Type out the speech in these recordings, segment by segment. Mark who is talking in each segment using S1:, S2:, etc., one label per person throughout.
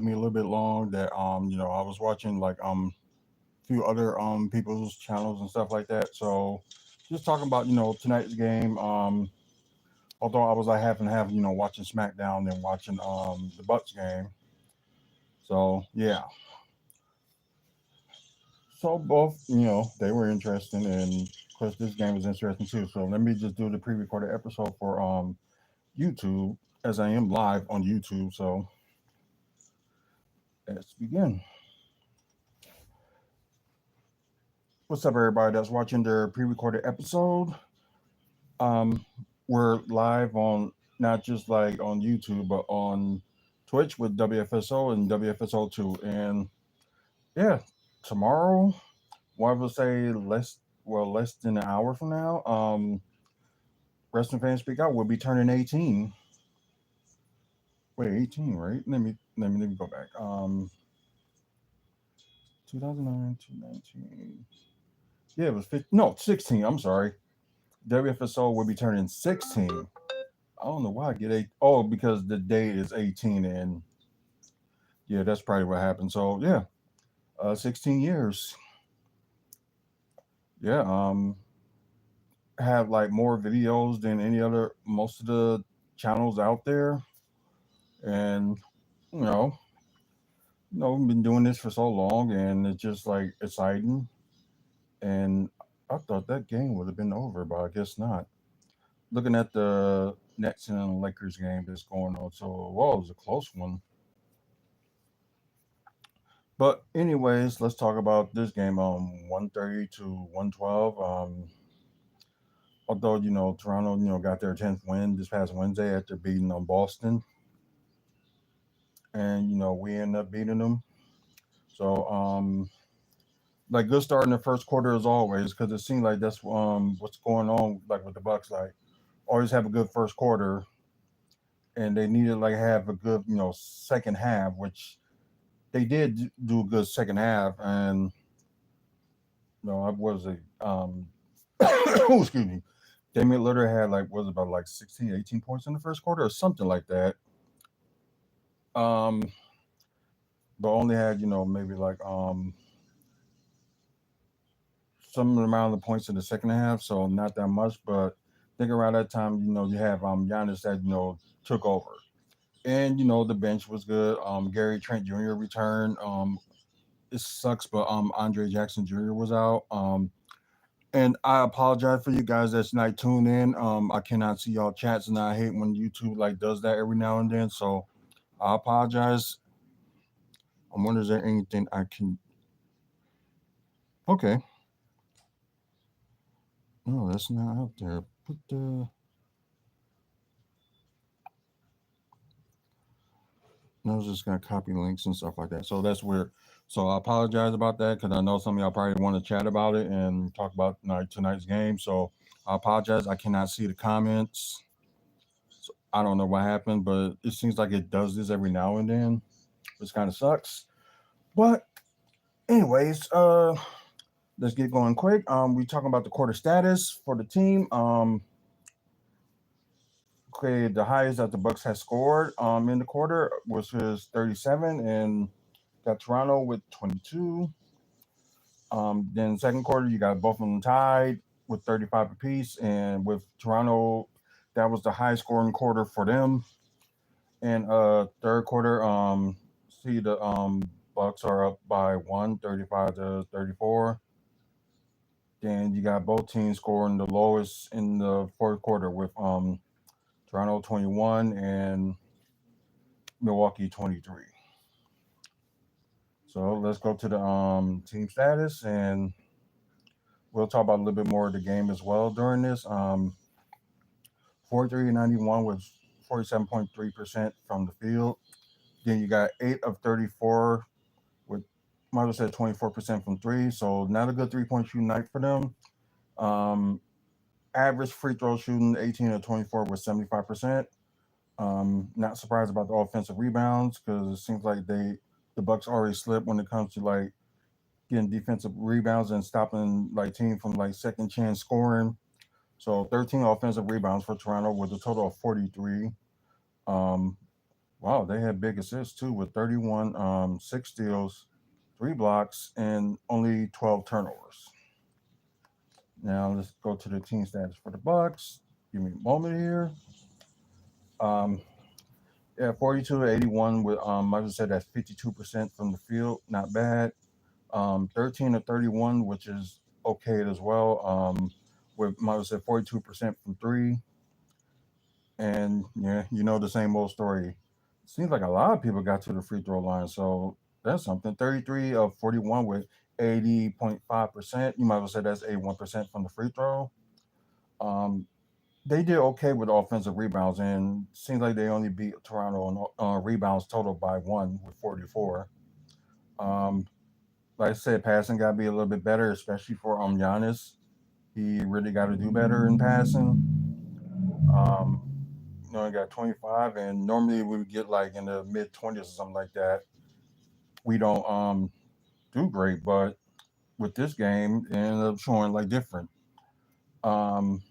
S1: me a little bit long that I was watching like few other people's channels and stuff like that. So just talking about tonight's game. Although I was like half and half, watching SmackDown and watching the Bucks game. So yeah, so both they were interesting, and of course this game was interesting too. So let me just do the pre-recorded episode for YouTube as I am live on YouTube. So let's begin. What's up, everybody that's watching their pre-recorded episode? Um, we're live on not just like on YouTube, but on Twitch with WFSO and WFSO2. And yeah, tomorrow, well, I would say less than an hour from now, Wrestling Fans Speak Out will be turning 18. Wait, 18, right? Let me go back. 2009 to 19. Yeah, it was 15, no, 16. I'm sorry. WFSO will be turning 16. I don't know why I get eight. Oh, because the day is 18, and yeah, that's probably what happened. So yeah, 16 years. Yeah, have like more videos than any other most of the channels out there, and you know, we've been doing this for so long, and it's just like exciting. And I thought that game would have been over, but I guess not. Looking at the Nets and Lakers game that's going on, so well, it was a close one. But anyways, let's talk about this game. 130 to 112. Although Toronto got their 10th win this past Wednesday after beating Boston, and we ended up beating them. So like good start in the first quarter as always, because it seemed like that's what's going on like with the Bucks. Like always have a good first quarter, and they needed like have a good second half, which they did do a good second half, and I was it excuse me. Damian Lillard had like was about like 16, 18 points in the first quarter or something like that. Um, but only had maybe like some amount of points in the second half, so not that much. But I think around that time, you have Giannis that took over, and the bench was good. Gary Trent Jr. returned. It sucks, but Andre Jackson Jr. was out. And I apologize for you guys that's not tuned in. I cannot see y'all chats, and I hate when YouTube like does that every now and then. So I apologize. I'm wondering is there anything I can. Okay, no, that's not out there. Put the no, I was just gonna copy links and stuff like that. So that's weird. So I apologize about that because I know some of y'all probably want to chat about it and talk about tonight's game. So I apologize. I cannot see the comments. So I don't know what happened, but it seems like it does this every now and then, which kind of sucks. But anyways, let's get going quick. We talking about the quarter status for the team. Okay, the highest that the Bucks has scored in the quarter was his 37, and got Toronto with 22. Then second quarter, you got both of them tied with 35 apiece, and with Toronto, that was the high scoring quarter for them. And third quarter, see the Bucks are up by one, 35 to 34. Then you got both teams scoring the lowest in the fourth quarter with Toronto 21 and Milwaukee 23. So let's go to the team status, and we'll talk about a little bit more of the game as well during this. 43-91 with 47.3% from the field. Then you got 8 of 34 with might have said 24% from three. So not a good 3-point shooting night for them. Um, Average free throw shooting 18 of 24 with 75%. Not surprised about the offensive rebounds because it seems like the Bucks already slip when it comes to like getting defensive rebounds and stopping like team from like second chance scoring. So 13 offensive rebounds for Toronto with a total of 43. Um, Wow, they had big assists too with 31, 6 steals, 3 blocks, and only 12 turnovers. Now let's go to the team status for the Bucks. Give me a moment here. Um, yeah, 42 to 81 with like I said, that's 52% from the field, not bad. 13 to 31, which is okay as well. With like I said, 42% from three, and yeah, the same old story. Seems like a lot of people got to the free throw line, so that's something. 33 of 41 with 80.5%. You might as well say that's 81% from the free throw. Um, they did okay with offensive rebounds, and seems like they only beat Toronto on rebounds total by one with 44. Um, like I said, passing got to be a little bit better, especially for Giannis. He really got to do better in passing. Um, he got 25, and normally we would get like in the mid 20s or something like that. We don't do great, but with this game, it ended up showing like different. Um,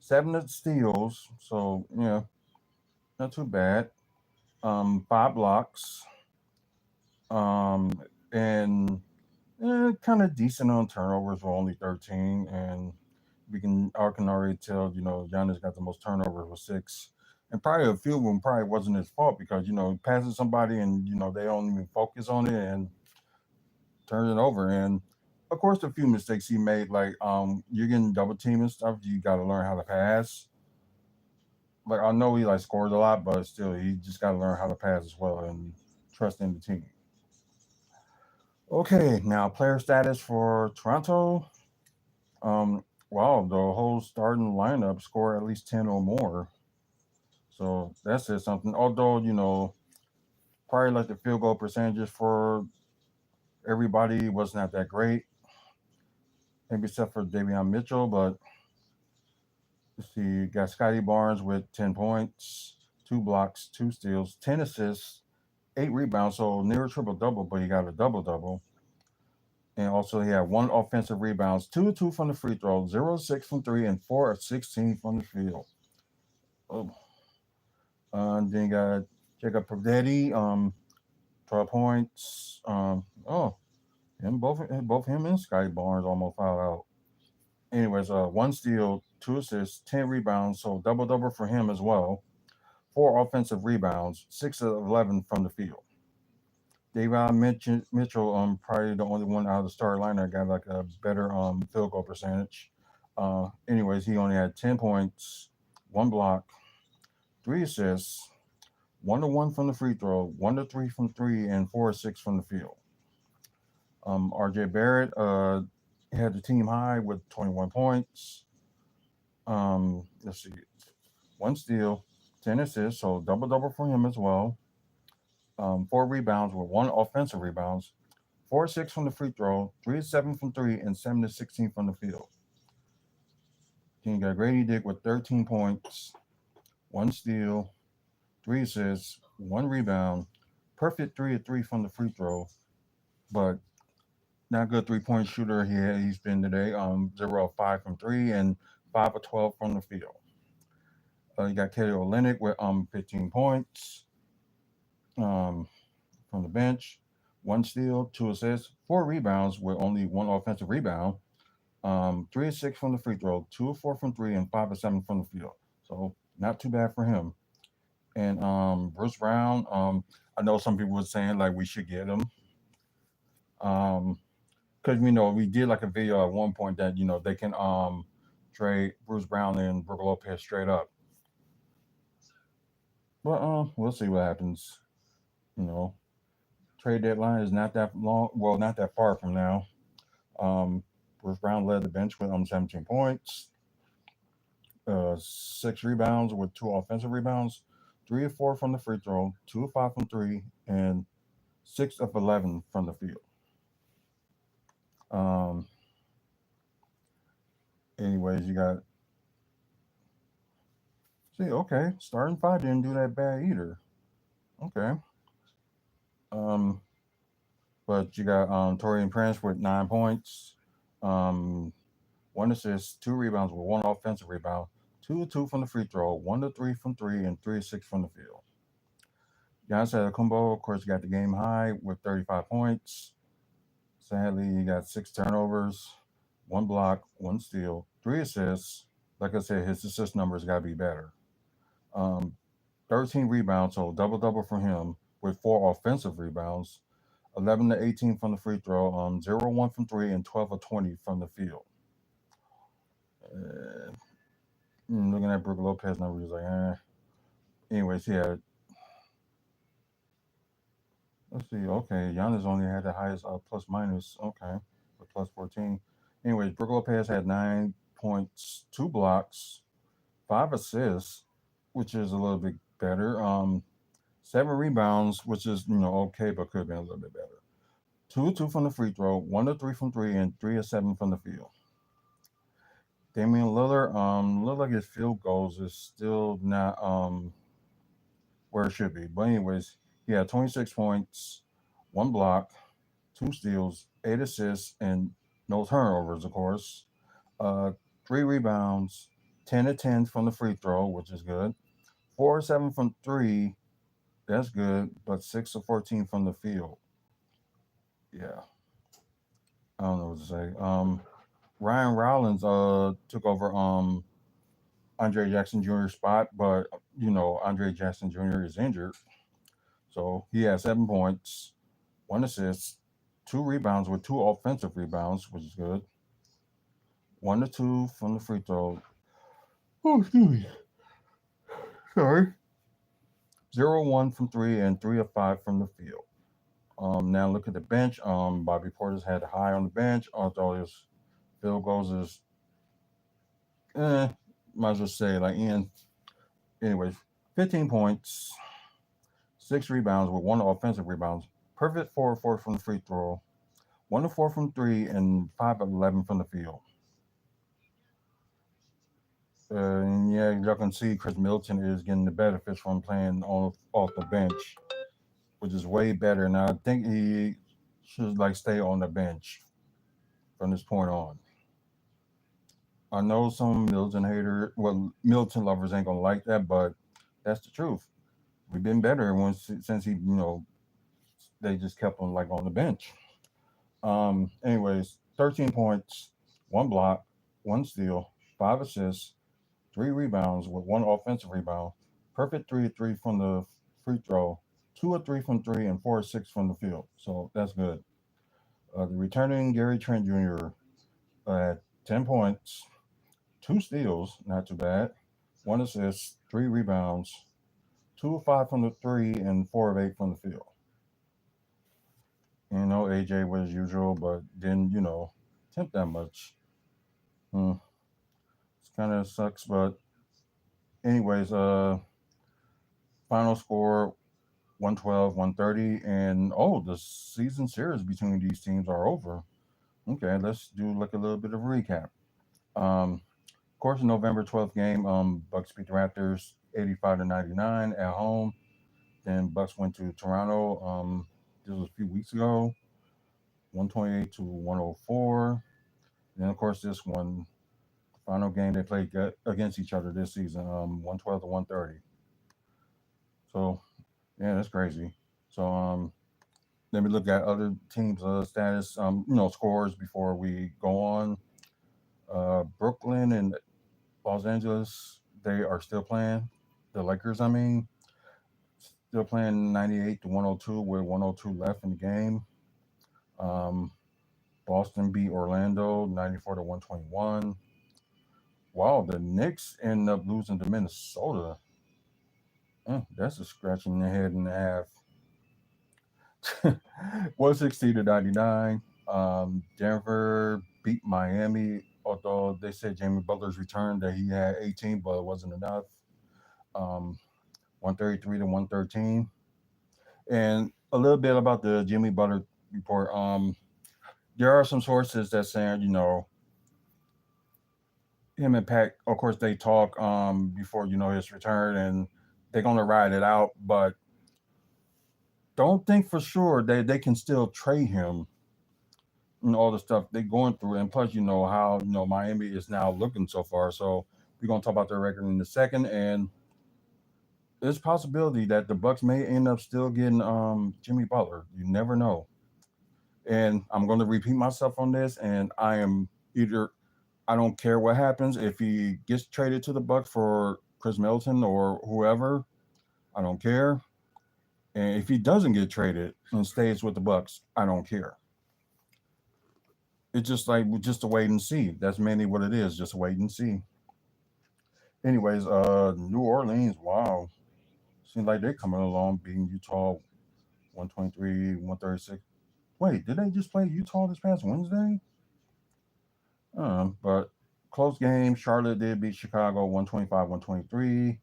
S1: 7 steals, so not too bad. 5 blocks, um, and kind of decent on turnovers for only 13. And I can already tell, Giannis got the most turnovers with 6. And probably a few of them probably wasn't his fault because, he passes somebody and, they don't even focus on it and turns it over. And of course, the few mistakes he made, like you're getting double team and stuff, you got to learn how to pass. Like I know he like scores a lot, but still, he just got to learn how to pass as well and trust in the team. Okay, now player status for Toronto. Wow, the whole starting lineup scored at least 10 or more. So that says something. Although, probably like the field goal percentages for everybody was not that great, maybe except for Davion Mitchell. But let's see, you got Scotty Barnes with 10 points, 2 blocks, 2 steals, 10 assists, 8 rebounds. So near a triple double, but he got a double double. And also, he had 1 offensive rebounds, 2 from the free throw, 0 6 from three, and 4 of 16 from the field. Oh. And then you got Jacob Pagdetti, 12 points. And both him and Scotty Barnes almost fouled out. Anyways, 1 steal, 2 assists, 10 rebounds, so double double for him as well. 4 offensive rebounds, 6 of 11 from the field. Mitchell, probably the only one out of the start lineup got like a better field goal percentage. Anyways, he only had 10 points, 1 block, 3 assists, 1 to 1 from the free throw, 1 to 3 from three, and 4 of 6 from the field. RJ Barrett had the team high with 21 points. Let's see, 1 steal, 10 assists, so double double for him as well. 4 rebounds with 1 offensive rebounds, 4 of 6 from the free throw, 3 of 7 from three, and 7 of 16 from the field. Then you got Grady Dick with 13 points, 1 steal, 3 assists, 1 rebound, perfect 3 of 3 from the free throw, but not good 3-point shooter he's been today. 0 of 5 from three and 5 of 12 from the field. You got Kelly Olynyk with 15 points um, from the bench, 1 steal, 2 assists, 4 rebounds with only 1 offensive rebound. 3 of 6 from the free throw, 2 of 4 from three, and 5 of 7 from the field. So not too bad for him. And Bruce Brown, I know some people were saying like we should get him. Because we did like a video at one point that they can trade Bruce Brown and Brook Lopez straight up. But we'll see what happens. You know, trade deadline is not that long. Well, not that far from now. Um, Bruce Brown led the bench with 17 points, 6 rebounds with 2 offensive rebounds, 3 of 4 from the free throw, 2 of 5 from three, and 6 of 11 from the field. Um, anyways, you got see. Okay, starting five didn't do that bad either. Okay. Um, but you got Torian Prince with 9 points, um, 1 assist, 2 rebounds with 1 offensive rebound, 2 of 2 from the free throw, 1 to 3 from three, and 3 of 6 from the field. Giannis Antetokounmpo, of course, got the game high with 35 points. Sadly, he got 6 turnovers, 1 block, 1 steal, 3 assists. Like I said, his assist numbers got to be better. Um, 13 rebounds, so double double for him with 4 offensive rebounds, 11 to 18 from the free throw, 0 1 from three, and 12 of 20 from the field. Uh, Looking at Brook Lopez numbers, like, Anyways, yeah, let's see. Okay, Giannis only had the highest plus minus. Okay, with plus 14. Anyways, Brook Lopez had 9 points, 2 blocks, 5 assists, which is a little bit better. 7 rebounds, which is okay, but could have been a little bit better. 2 of 2 from the free throw, 1 of 3 from three, and 3 of 7 from the field. Damian Lillard, looked like his field goals is still not where it should be. But anyways, he had 26 points, 1 block, 2 steals, 8 assists, and no turnovers, of course. Uh, 3 rebounds, 10 of 10 from the free throw, which is good. 4 of 7 from three, that's good, but 6 of 14 from the field. Yeah, I don't know what to say. Ryan Rollins took over Andre Jackson Jr.'s spot, but Andre Jackson Jr. is injured, so he has 7 points, 1 assist, 2 rebounds with 2 offensive rebounds, which is good. 1 of 2 from the free throw. Oh, excuse me. Sorry. 0 1 from three and 3 of 5 from the field. Now look at the bench. Bobby Porter's had high on the bench, although his field goals is might as well say like Ian. Anyways, 15 points, 6 rebounds with 1 offensive rebounds. Perfect 4 of 4 from the free throw, 1 of 4 from three, and 5 of 11 from the field. And yeah, y'all can see Chris Middleton is getting the benefits from playing off the bench, which is way better. And I think he should like stay on the bench from this point on. I know some Middleton lovers ain't gonna like that, but that's the truth. We've been better since they just kept him like on the bench. Anyways, 13 points, 1 block, 1 steal, 5 assists, 3 rebounds with 1 offensive rebound. Perfect 3 of 3 from the free throw, 2 of 3 from three, and 4 of 6 from the field. So that's good. The returning Gary Trent Jr. Had 10 points, 2 steals, not too bad, 1 assist, 3 rebounds, 2 of 5 from the three, and 4 of 8 from the field. AJ was usual, but didn't attempt that much. Hmm. It kind of sucks, but anyways, final score 112, 130, and the season series between these teams are over. Okay, let's do like a little bit of a recap. Of course, the November 12th game, Bucks beat the Raptors 85-99 at home. Then Bucks went to Toronto. This was a few weeks ago, 128-104. Then of course this one, final game they played against each other this season, 112-130. So yeah, that's crazy. So let me look at other teams' status, scores before we go on. Brooklyn and Los Angeles, they are still playing. The Lakers, I mean, still playing 98-102 with 102 left in the game. Um, Boston beat Orlando 94-121. Wow, the Knicks end up losing to Minnesota. That's a scratch in the head and a half. 116-99. Denver beat Miami, although they said Jamie Butler's return that he had 18, but it wasn't enough. Um, 133-113. And a little bit about the Jimmy Butler report. There are some sources that saying, him and Pat, of course, they talk before his return, and they're gonna ride it out, but don't think for sure they can still trade him and all the stuff they're going through. And plus, how Miami is now looking so far. So we're gonna talk about their record in a second. And there's possibility that the Bucks may end up still getting Jimmy Butler. You never know. And I'm going to repeat myself on this. And I am either I don't care what happens if he gets traded to the Bucks for Chris Middleton or whoever. I don't care. And if he doesn't get traded and stays with the Bucks, I don't care. It's just like just a wait and see. That's mainly what it is, just wait and see. Anyways, New Orleans, wow. Seems like they're coming along, beating Utah 123, 136. Wait, did they just play Utah this past Wednesday? But close game. Charlotte did beat Chicago 125, 123.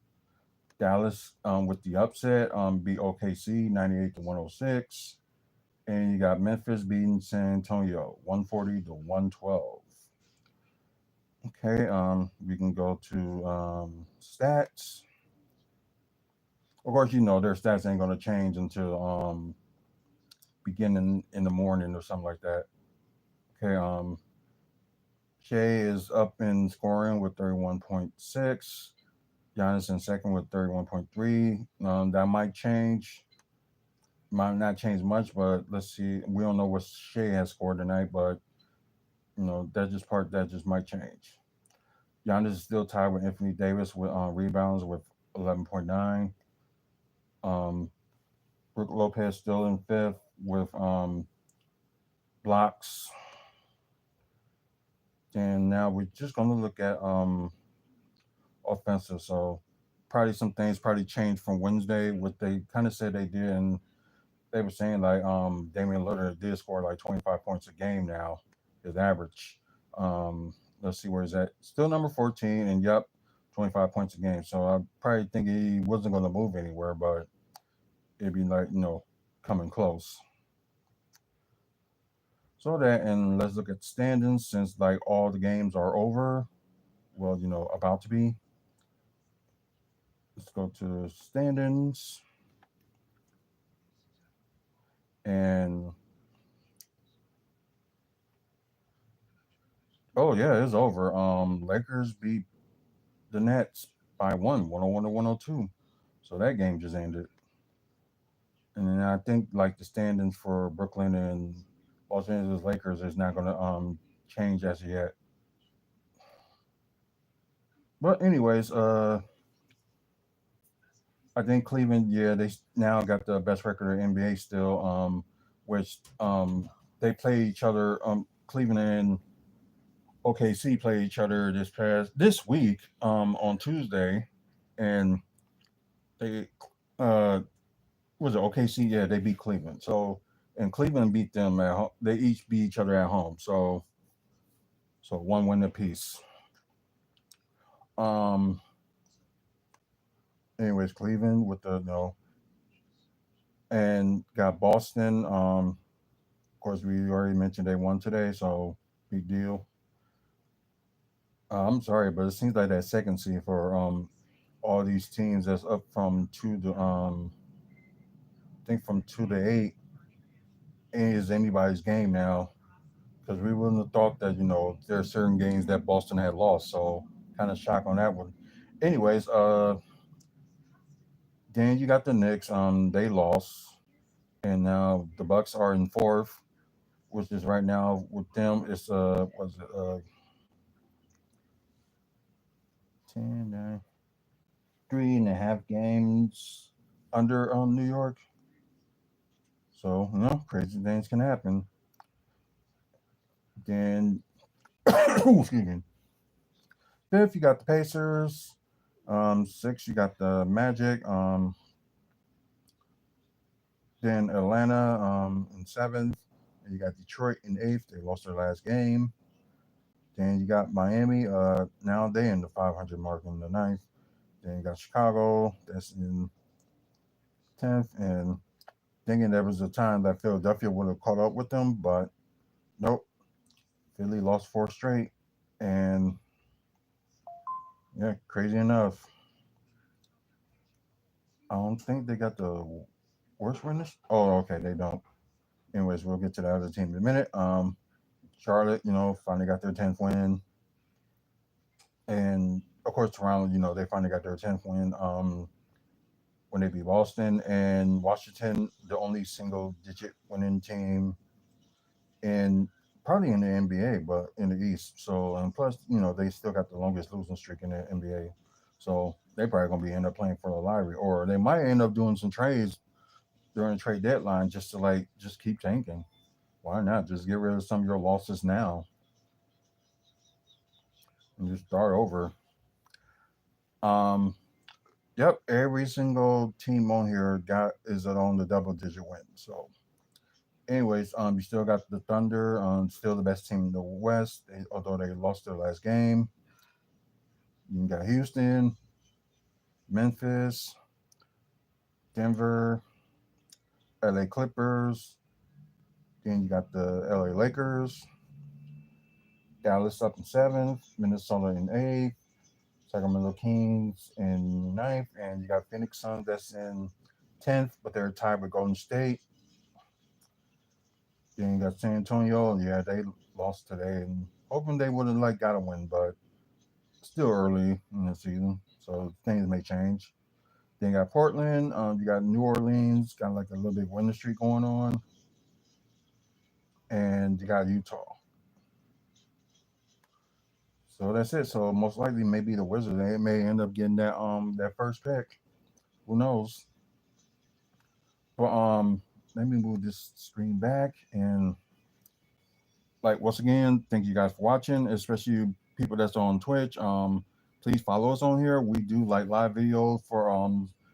S1: Dallas with the upset beat OKC 98 to 106. And you got Memphis beating San Antonio 140 to 112. Okay, we can go to stats. Of course, you know their stats ain't gonna change until beginning in the morning or something like that. Okay, Shea is up in scoring with 31.6. Giannis in second with 31.3. That might change. Might not change much, but let's see. We don't know what Shea has scored tonight, but that just might change. Giannis is still tied with Anthony Davis with rebounds with 11.9. Um, Brook Lopez still in fifth with blocks. And now we're just gonna look at offensive. So probably some things probably changed from Wednesday. What they kind of said they did, and they were saying like Damian Lillard did score like 25 points a game now, his average. Let's see where he's at. Still number 14, and yep, 25 points a game. So I probably think he wasn't going to move anywhere, but it'd be like coming close. So that, and let's look at standings since like all the games are over. Well, about to be. Let's go to standings. And oh yeah, it's over. Lakers beat the Nets by 101 to 102. So that game just ended. And then I think like the standings for Brooklyn and Los Angeles Lakers is not gonna change as yet. But anyways, I think Cleveland, yeah, they now got the best record in NBA still, which they play each other. Cleveland and OKC play each other this week on Tuesday, and they uh was it OKC? Yeah, they beat Cleveland. So and Cleveland beat them at home. They each beat each other at home. So one win apiece. Um. Anyways, Cleveland with the no, and got Boston. Of course, we already mentioned they won today, so big deal. I'm sorry, but it seems like that second seed for all these teams that's up from two to I think from 2 to 8 is anybody's game now because we wouldn't have thought that there are certain games that Boston had lost. So kind of shock on that one. Anyways, then you got the Knicks. They lost, and now the Bucks are in fourth, which is right now with them. It's was it 10, 9, 3.5 games under New York. So crazy things can happen. Then excuse me. Fifth, you got the Pacers. Six, you got the Magic. Then Atlanta in seventh. And you got Detroit in eighth. They lost their last game. Then you got Miami. Now they in the 500 mark in the ninth. Then you got Chicago. That's in 10th. And thinking there was a time that Philadelphia would have caught up with them, but nope. Philly lost four straight. And yeah, crazy enough. I don't think they got the worst winners. Oh, okay, they don't. Anyways, we'll get to the other team in a minute. Charlotte, finally got their 10th win. And of course, Toronto, they finally got their 10th win. when they beat Boston, and Washington, the only single digit winning team in probably in the NBA, but in the East. So and plus, they still got the longest losing streak in the NBA. So they probably gonna be end up playing for the lottery, or they might end up doing some trades during the trade deadline just to just keep tanking. Why not just get rid of some of your losses now and just start over? Um, yep, every single team on here got is on the double digit win. So, anyways, you still got the Thunder, still the best team in the West, although they lost their last game. You got Houston, Memphis, Denver, LA Clippers. Then you got the LA Lakers, Dallas up in seventh, Minnesota in eighth, Sacramento Kings in ninth, and you got Phoenix Suns that's in 10th, but they're tied with Golden State. Then you got San Antonio, and yeah, they lost today, and hoping they would have got a win, but still early in the season, so things may change. Then you got Portland, you got New Orleans, got like a little bit winning streak going on, and you got Utah. So that's it. So most likely, maybe the Wizards they may end up getting that first pick. Who knows? But let me move this screen back and once again, thank you guys for watching, especially people that's on Twitch. Please follow us on here. We do like live videos for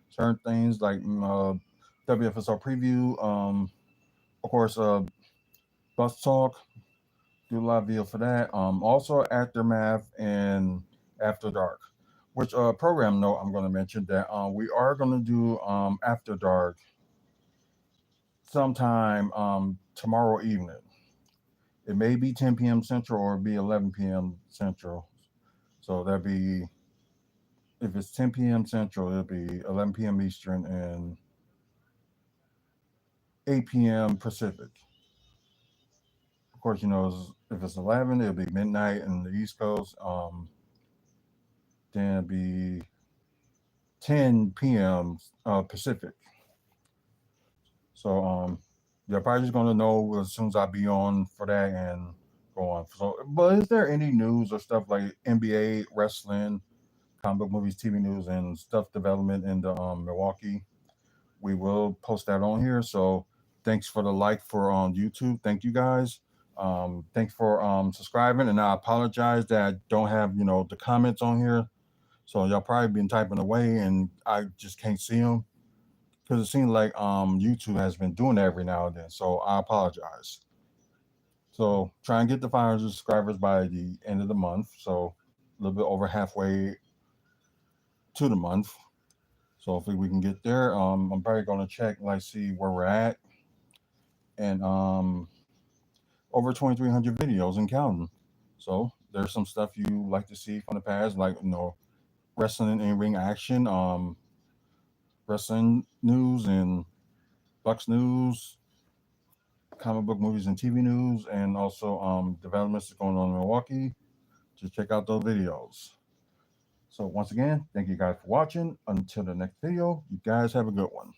S1: certain things like WFSO preview. Of course, bus talk. Do a live video for that. Also Aftermath and After Dark. Which program note I'm going to mention that we are going to do After Dark sometime tomorrow evening. It may be 10 p.m. Central or be 11 p.m. Central. So that'd be, if it's 10 p.m. Central, it'll be 11 p.m. Eastern and 8 p.m. Pacific. Of course, if it's 11, it'll be midnight in the East Coast. Then it'll be 10 p.m. Pacific. So you're probably just gonna know as soon as I be on for that and go on. So, but is there any news or stuff like NBA, wrestling, comic book movies, TV news, and stuff development in the Milwaukee? We will post that on here. So thanks for the like for YouTube. Thank you guys. Thanks for subscribing, and I apologize that I don't have the comments on here. So y'all probably been typing away, and I just can't see them because it seems like YouTube has been doing that every now and then. So I apologize. So try and get the 500 subscribers by the end of the month. So a little bit over halfway to the month. So if we can get there, I'm probably gonna check see where we're at, and over 2,300 videos and counting. So there's some stuff you like to see from the past, like wrestling and ring action, wrestling news and Bucks news, comic book movies and TV news, and also developments going on in Milwaukee. Just check out those videos. So once again, thank you guys for watching. Until the next video, you guys have a good one.